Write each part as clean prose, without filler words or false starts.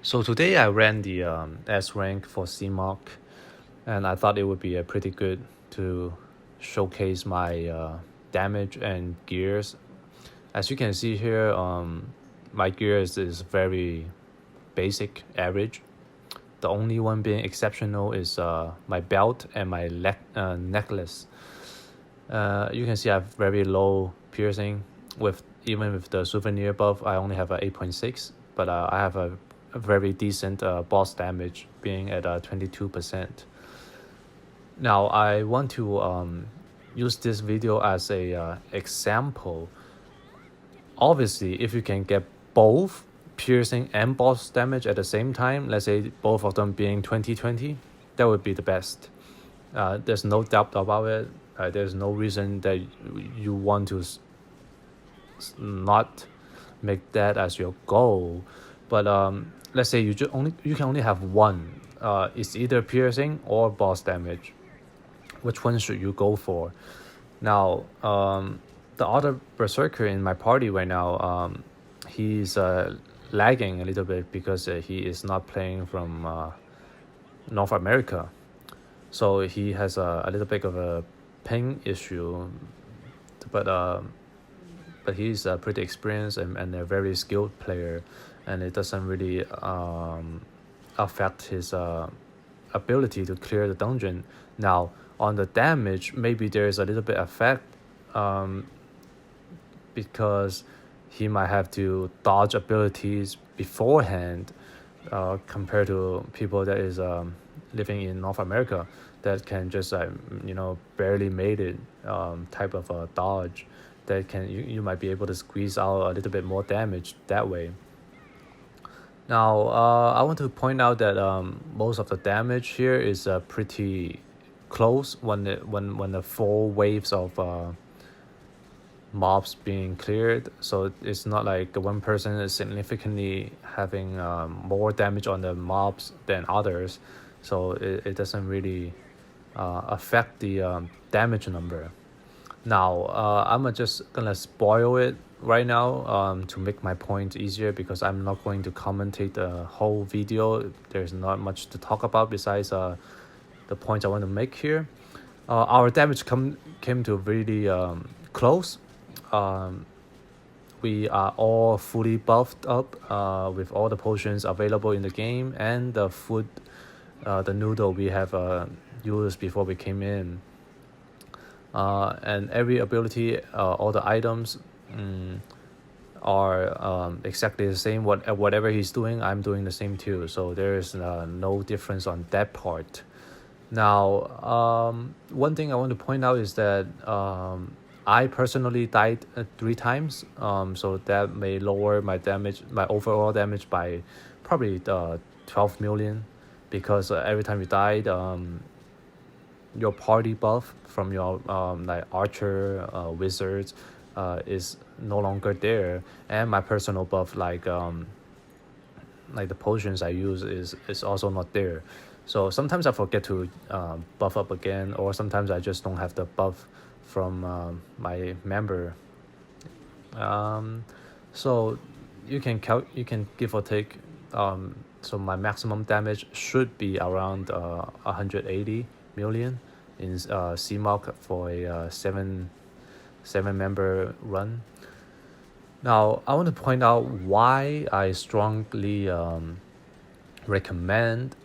So today I ran the S rank for Cmoc, and I thought it would be pretty good to showcase my damage and gears. As you can see here, my gears is very basic, average. The only one being exceptional is my belt and my necklace. You can see I have very low piercing. Even with the souvenir buff, I only have a 8.6, but I have a very decent boss damage, being at 22%. Now I want to use this video as a example. Obviously, if you can get both piercing and boss damage at the same time, let's say both of them being 20-20, that would be the best. There's no doubt about it. There's no reason that you want to not make that as your goal. But let's say you can only have one. It's either piercing or boss damage. Which one should you go for? Now, the other Berserker in my party right now, he's lagging a little bit because he is not playing from North America. So he has a little bit of a ping issue, but he's pretty experienced and a very skilled player, and it doesn't really affect his ability to clear the dungeon. Now, on the damage, maybe there is a little bit effect because he might have to dodge abilities beforehand compared to people that is living in North America that can just barely made it type of a dodge that you might be able to squeeze out a little bit more damage that way. Now I want to point out that most of the damage here is pretty close when the 4 waves of mobs being cleared. So it's not like one person is significantly having more damage on the mobs than others, so it doesn't really affect the damage number. Now I'm just gonna spoil it right now to make my point easier, because I'm not going to commentate the whole video. There's not much to talk about besides the points I want to make here. Our damage came to really close. We are all fully buffed up with all the potions available in the game, and the food, the noodle we have used before we came in. And every ability, all the items are exactly the same. Whatever he's doing, I'm doing the same too. So there is no difference on that part. Now, one thing I want to point out is that I personally died 3 times. So that may lower my overall damage by probably 12 million, because every time you died, your party buff from your like archer, wizards, is no longer there, and my personal buff, like the potions I use, is also not there. So sometimes I forget to buff up again, or sometimes I just don't have the buff from my member. So you can give or take. So my maximum damage should be around 180 million in Cmoc for a 7 member run. Now I want to point out why I strongly recommend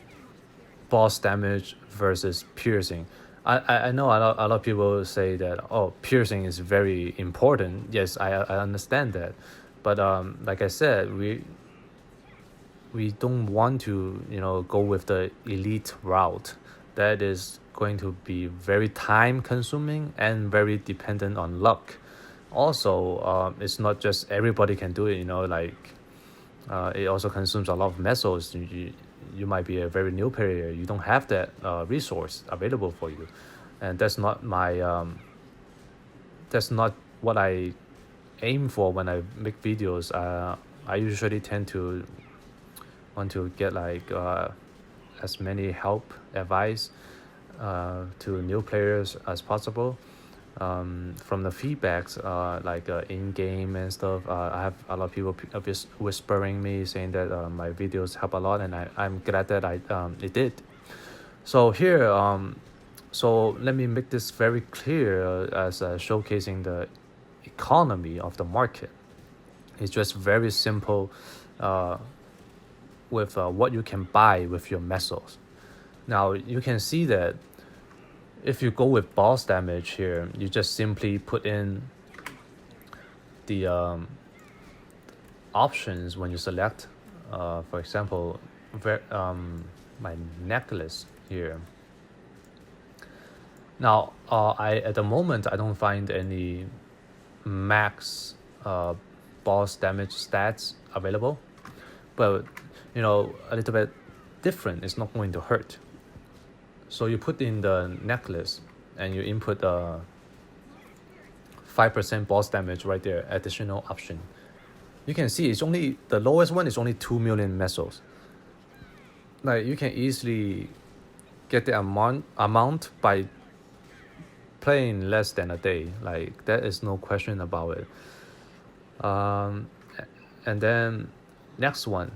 boss damage versus piercing. I know a lot of people say that, oh, piercing is very important. Yes, I understand that, but like I said, we don't want to go with the elite route. That is going to be very time consuming and very dependent on luck. Also, it's not just everybody can do it. It also consumes a lot of mesos. You might be a very new player. You don't have that resource available for you, and that's not what I aim for when I make videos. I usually tend to want to get as many help advice to new players as possible. from the feedbacks, like in game and stuff, I have a lot of people just whispering me saying that my videos help a lot, and I'm glad that it did. So here, so let me make this very clear as showcasing the economy of the market. It's just very simple with what you can buy with your mesos. Now you can see that if you go with boss damage here, you just simply put in the options when you select. For example, my necklace here. Now, I at the moment I don't find any max boss damage stats available, but a little bit different. It's not going to hurt. So you put in the necklace and you input 5% boss damage right there, additional option. You can see it's only the lowest one is only 2 million mesos. Like you can easily get the amount by playing less than a day. Like that is no question about it. And then next one,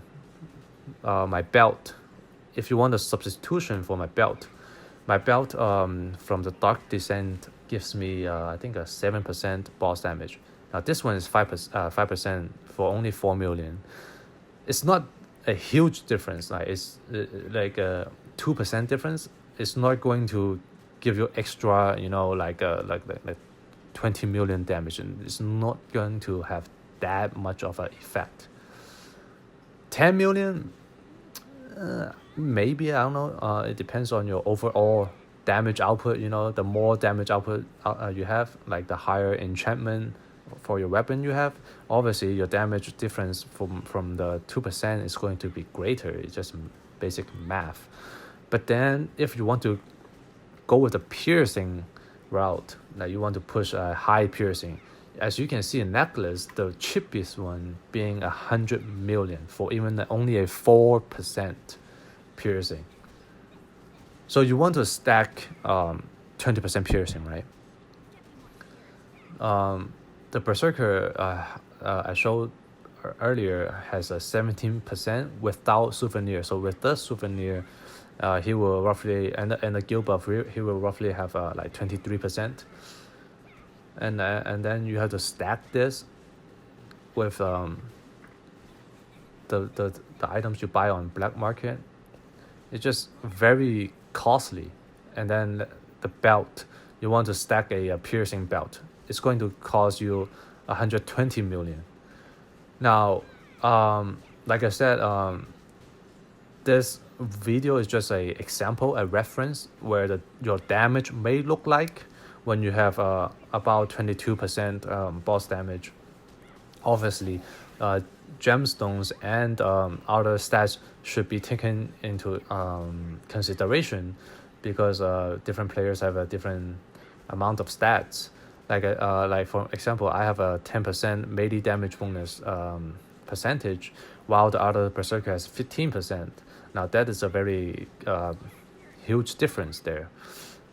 my belt. If you want a substitution for my belt from the Dark Descent gives me I think a 7% boss damage. Now this one is 5% for only 4 million. It's not a huge difference. Like it's like a 2% difference. It's not going to give you extra, like 20 million damage, and it's not going to have that much of an effect. 10 million, maybe, I don't know. It depends on your overall damage output. The more damage output you have, like the higher enchantment for your weapon you have, obviously your damage difference from the 2% is going to be greater. It's just basic math. But then if you want to go with the piercing route, like you want to push a high piercing, as you can see in necklace, the cheapest one being 100 million for even only a 4% piercing. So you want to stack 20% piercing, right? The Berserker I showed earlier has a 17% without souvenir. So with the souvenir, he will roughly, and the guild buff, he will roughly have like 23%. And then you have to stack this with the items you buy on black market. It's just very costly. And then the belt, you want to stack a piercing belt. It's going to cost you 120 million. Now, like I said, this video is just a example, a reference where your damage may look like when you have about 22% boss damage. Obviously, gemstones and other stats should be taken into consideration, because different players have a different amount of stats. Like for example, I have a 10% melee damage bonus percentage, while the other Berserker has 15%. Now that is a very huge difference there.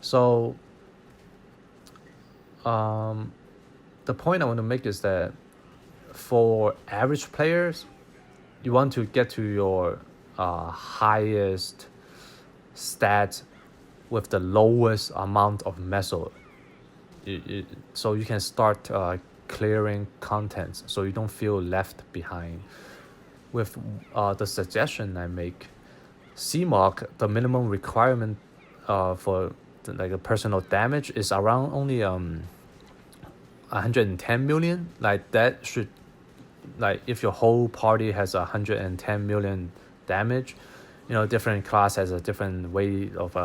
So the point I want to make is that for average players, you want to get to your highest stats with the lowest amount of meso. So you can start clearing contents, so you don't feel left behind. With the suggestion I make, Cmoc, the minimum requirement for like a personal damage is around only 110 million. Like that should, like if your whole party has 110 million damage, different class has a different way of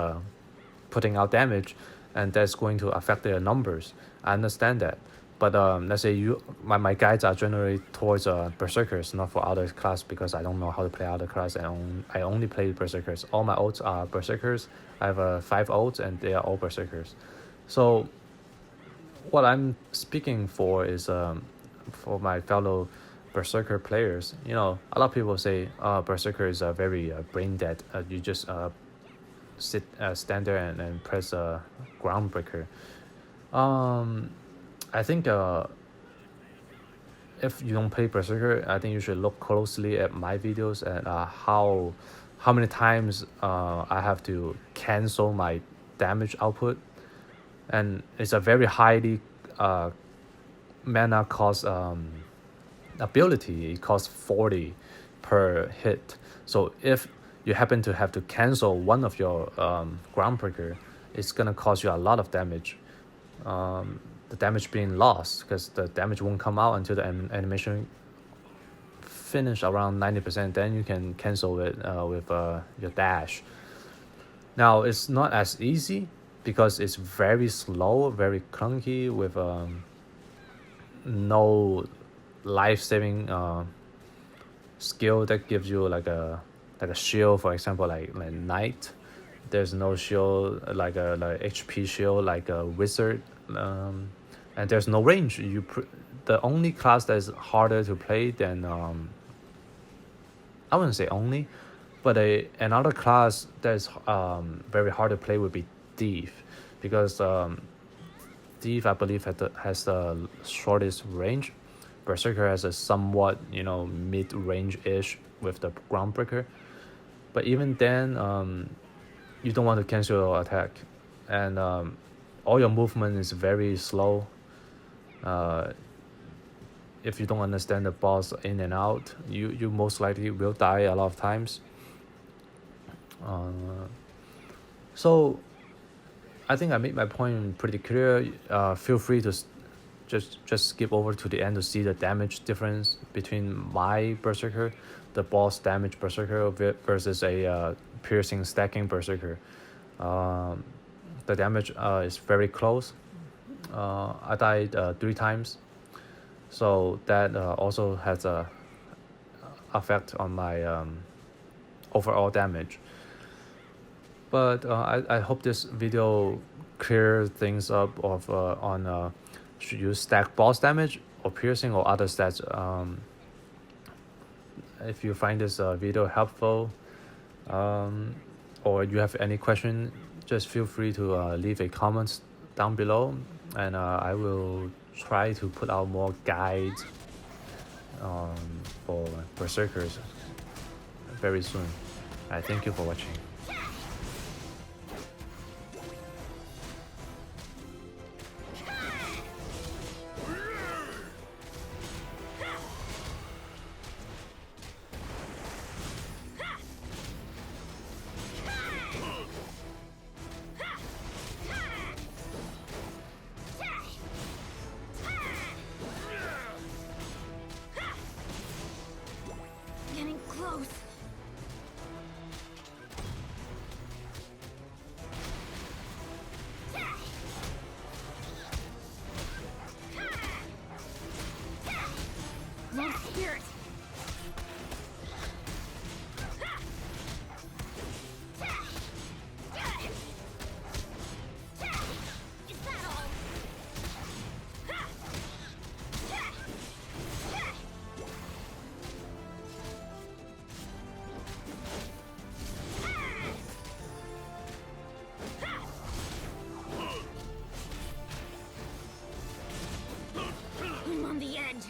putting out damage, and that's going to affect their numbers. I understand that. But let's say my guides are generally towards Berserkers, not for other class, because I don't know how to play other class, and I only play Berserkers. All my ults are Berserkers. I have 5 ults, and they are all Berserkers. So what I'm speaking for is for my fellow Berserker players. A lot of people say Berserker is very brain dead. You just stand there and press a groundbreaker. I think if you don't play Berserker, I think you should look closely at my videos and how many times I have to cancel my damage output, and it's a very highly uh, mana cost ability. It costs 40 per hit. So if you happen to have to cancel one of your groundbreaker, it's gonna cost you a lot of damage. The damage being lost because the damage won't come out until the animation finish around 90%. Then you can cancel it with your dash. Now it's not as easy because it's very slow, very clunky with no life-saving skill that gives you like a shield, for example, like knight. There's no shield like a HP shield like a wizard, and there's no range. The only class that is harder to play than I wouldn't say only, but another class that is very hard to play would be thief, because thief I believe has the shortest range. Berserker has a somewhat mid-range ish with the groundbreaker, but even then you don't want to cancel your attack, and all your movement is very slow. If you don't understand the boss in and out, you most likely will die a lot of times. So I think I made my point pretty clear. Feel free to just skip over to the end to see the damage difference between my Berserker, the boss damage Berserker versus a piercing stacking Berserker. The damage is very close. I died 3 times, so that also has a effect on my overall damage. But I hope this video clears things up of on should you stack boss damage or piercing or other stats. If you find this video helpful, or you have any question, just feel free to leave a comment down below, and I will try to put out more guides for Berserkers very soon. Thank you for watching. Getting close. No spirit. Is that all? I'm on the edge.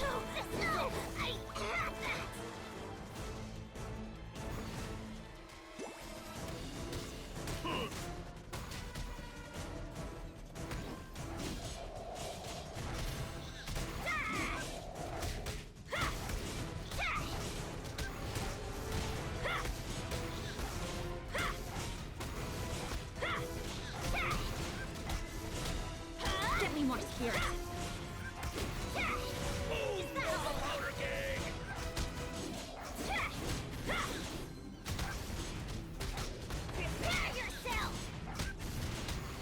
No! I have that! Get me more spirit. Prepare yourself!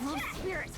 More spirit!